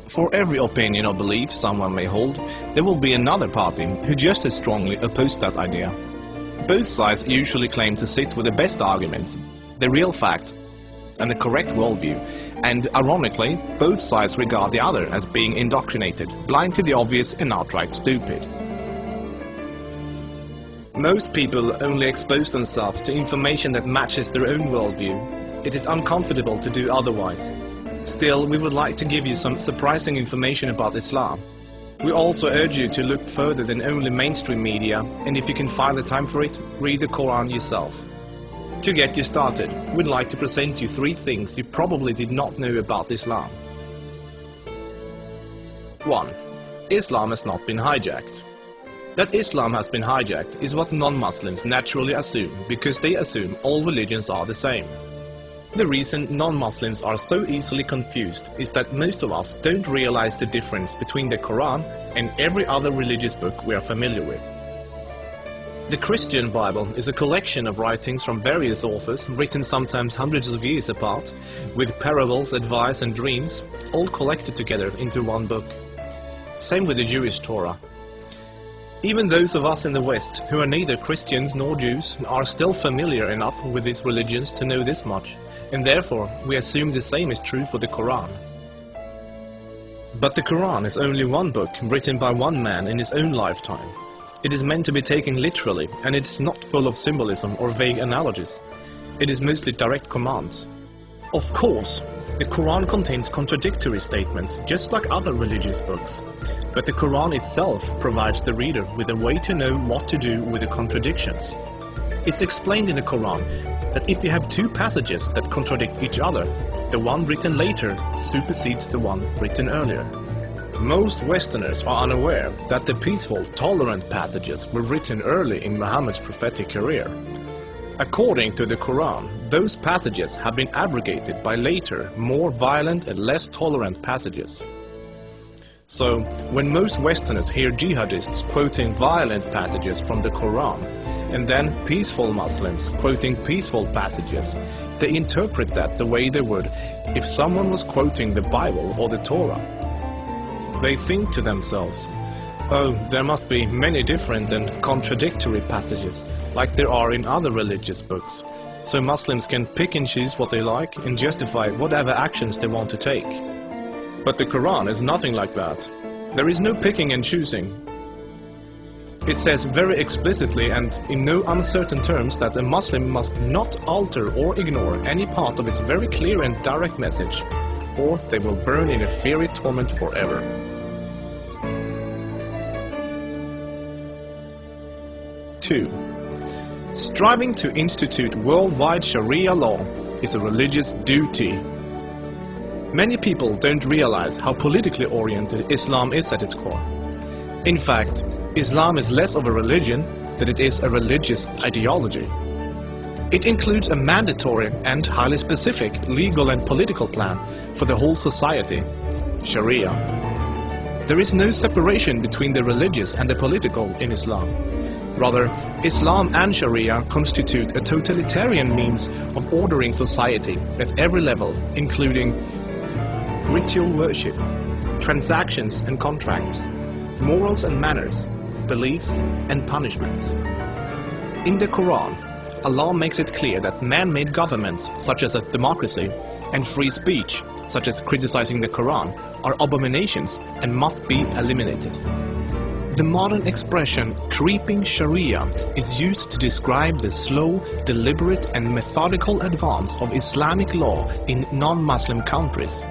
For every opinion or belief someone may hold, there will be another party who just as strongly oppose that idea. Both sides usually claim to sit with the best arguments, the real facts, and the correct worldview, and ironically, both sides regard the other as being indoctrinated, blind to the obvious and outright stupid. Most people only expose themselves to information that matches their own worldview. It is uncomfortable to do otherwise. Still, we would like to give you some surprising information about Islam. We also urge you to look further than only mainstream media, and if you can find the time for it, read the Quran yourself. To get you started, we'd like to present you 3 things you probably did not know about Islam. 1. Islam has not been hijacked. That Islam has been hijacked is what non-Muslims naturally assume, because they assume all religions are the same. The reason non-Muslims are so easily confused is that most of us don't realize the difference between the Quran and every other religious book we are familiar with. The Christian Bible is a collection of writings from various authors, written sometimes hundreds of years apart, with parables, advice and dreams, all collected together into one book. Same with the Jewish Torah. Even those of us in the West, who are neither Christians nor Jews, are still familiar enough with these religions to know this much, and therefore we assume the same is true for the Quran. But the Quran is only one book written by one man in his own lifetime. It is meant to be taken literally, and it is not full of symbolism or vague analogies. It is mostly direct commands. Of course, the Quran contains contradictory statements, just like other religious books. But the Quran itself provides the reader with a way to know what to do with the contradictions. It's explained in the Quran that if you have 2 passages that contradict each other, the one written later supersedes the one written earlier. Most Westerners are unaware that the peaceful, tolerant passages were written early in Muhammad's prophetic career. According to the Quran, those passages have been abrogated by later, more violent and less tolerant passages. So, when most Westerners hear jihadists quoting violent passages from the Quran, and then peaceful Muslims quoting peaceful passages, they interpret that the way they would if someone was quoting the Bible or the Torah. They think to themselves, oh, there must be many different and contradictory passages, like there are in other religious books, so Muslims can pick and choose what they like and justify whatever actions they want to take. But the Quran is nothing like that. There is no picking and choosing. It says very explicitly and in no uncertain terms that a Muslim must not alter or ignore any part of its very clear and direct message, or they will burn in a fiery torment forever. 2. Striving to institute worldwide Sharia law is a religious duty. Many people don't realize how politically oriented Islam is at its core. In fact, Islam is less of a religion than it is a religious ideology. It includes a mandatory and highly specific legal and political plan for the whole society, Sharia. There is no separation between the religious and the political in Islam. Rather, Islam and Sharia constitute a totalitarian means of ordering society at every level, including ritual worship, transactions and contracts, morals and manners, beliefs and punishments. In the Quran, Allah makes it clear that man-made governments, such as a democracy, and free speech, such as criticizing the Quran, are abominations and must be eliminated. The modern expression creeping Sharia is used to describe the slow, deliberate and methodical advance of Islamic law in non-Muslim countries.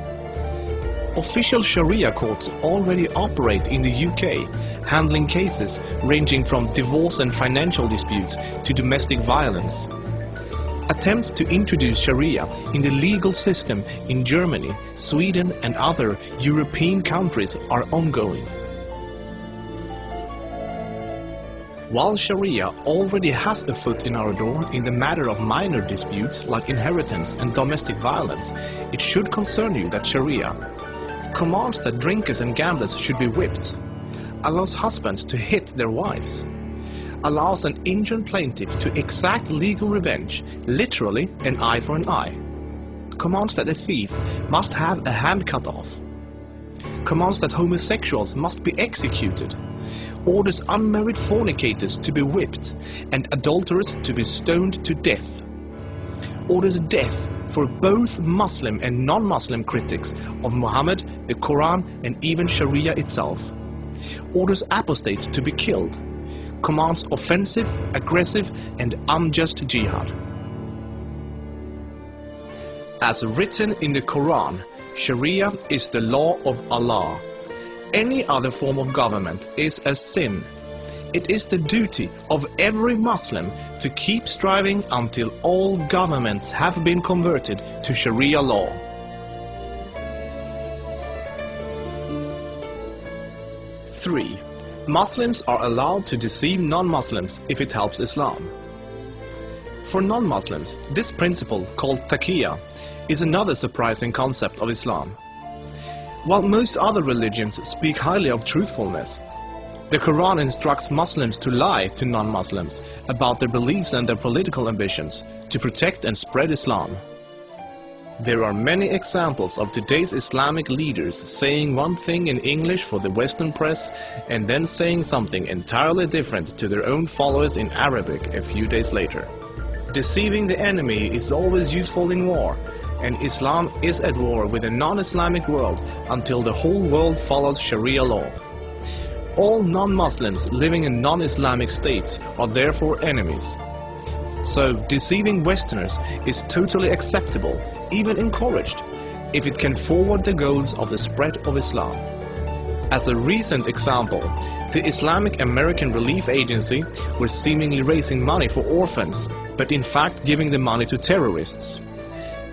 Official Sharia courts already operate in the UK, handling cases ranging from divorce and financial disputes to domestic violence. Attempts to introduce Sharia in the legal system in Germany, Sweden and other European countries are ongoing. While Sharia already has a foot in our door in the matter of minor disputes like inheritance and domestic violence, it should concern you that Sharia commands that drinkers and gamblers should be whipped, allows husbands to hit their wives, allows an injured plaintiff to exact legal revenge, literally an eye for an eye, commands that a thief must have a hand cut off, commands that homosexuals must be executed, orders unmarried fornicators to be whipped and adulterers to be stoned to death, orders death for both Muslim and non-Muslim critics of Muhammad, the Quran and even Sharia itself, orders apostates to be killed, commands offensive, aggressive and unjust jihad. As written in the Quran, Sharia is the law of Allah. Any other form of government is a sin. It is the duty of every Muslim to keep striving until all governments have been converted to Sharia law. Three, Muslims are allowed to deceive non-Muslims if it helps Islam. For non-Muslims, this principle, called taqiyya, is another surprising concept of Islam. While most other religions speak highly of truthfulness, the Quran instructs Muslims to lie to non-Muslims about their beliefs and their political ambitions to protect and spread Islam. There are many examples of today's Islamic leaders saying one thing in English for the Western press and then saying something entirely different to their own followers in Arabic a few days later. Deceiving the enemy is always useful in war, and Islam is at war with the non-Islamic world until the whole world follows Sharia law. All non-Muslims living in non-Islamic states are therefore enemies. So deceiving Westerners is totally acceptable, even encouraged, if it can forward the goals of the spread of Islam. As a recent example, the Islamic American Relief Agency was seemingly raising money for orphans, but in fact giving the money to terrorists.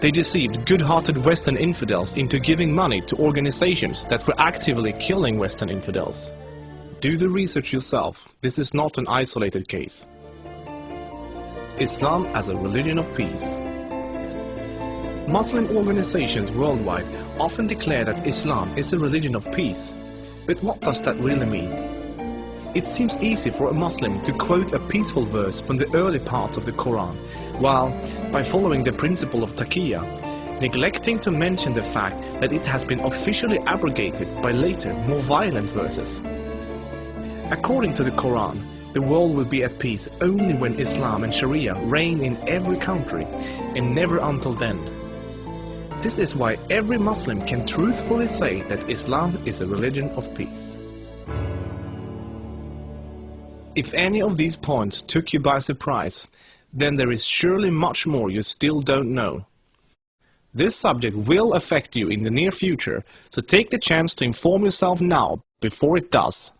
They deceived good-hearted Western infidels into giving money to organizations that were actively killing Western infidels. Do the research yourself, this is not an isolated case. Islam as a religion of peace. Muslim organizations worldwide often declare that Islam is a religion of peace. But what does that really mean? It seems easy for a Muslim to quote a peaceful verse from the early parts of the Quran, while, by following the principle of taqiyya, neglecting to mention the fact that it has been officially abrogated by later, more violent verses. According to the Quran, the world will be at peace only when Islam and Sharia reign in every country, and never until then. This is why every Muslim can truthfully say that Islam is a religion of peace. If any of these points took you by surprise, then there is surely much more you still don't know. This subject will affect you in the near future, so take the chance to inform yourself now before it does.